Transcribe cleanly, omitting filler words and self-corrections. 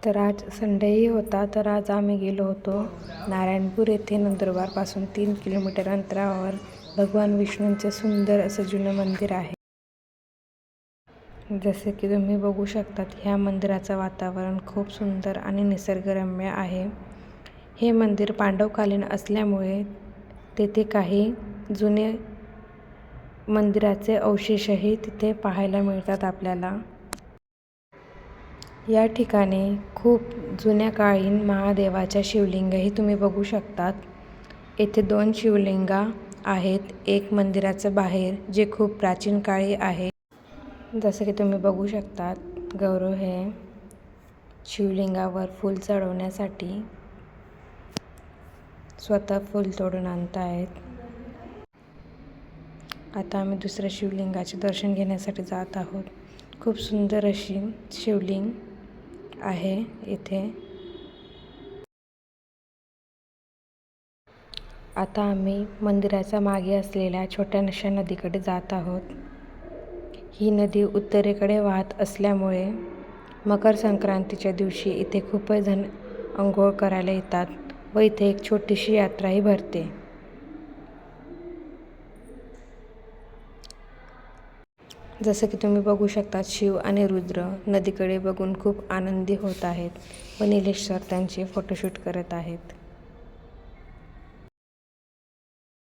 तर आज संडेही होता, तर आज आम्ही गेलो होतो नारायणपूर येथे नंदुरबारपासून 3 किलोमीटर अंतरावर भगवान विष्णूंचे सुंदर असं जुनं मंदिर आहे. जसे की तुम्ही बघू शकतात, ह्या मंदिराचं वातावरण खूप सुंदर आणि निसर्गरम्य आहे. हे मंदिर पांडवकालीन असल्यामुळे तेथे काही जुने मंदिराचे अवशेषही तिथे पाहायला मिळतात आपल्याला. या ठिकाणी खूप जुन्या काळीन महादेवाच्या शिवलिंगही तुम्ही बघू शकतात. येथे 2 शिवलिंगा आहेत, एक मंदिराचं बाहेर जे खूप प्राचीन काळी आहे. जसं की तुम्ही बघू शकतात, गौरव हे शिवलिंगावर फूल चढवण्यासाठी स्वतः फूल तोडून आणत आहेत. आता आम्ही दुसऱ्या शिवलिंगाचे दर्शन घेण्यासाठी जात आहोत. खूप सुंदर अशी शिवलिंग आहे इथे. आता आम्ही मंदिराच्या मागे असलेल्या छोट्याशा नदीकडे जात आहोत. ही नदी उत्तरेकडे वाहत असल्यामुळे मकर संक्रांतीच्या दिवशी इथे खूपच जण अंघोळ करायला येतात व इथे एक छोटीशी यात्राही भरते. जसं की तुम्ही बघू शकता, शिव आणि रुद्र नदीकडे बघून खूप आनंदी होत आहेत व निलेश सर त्यांचे फोटोशूट करत आहेत.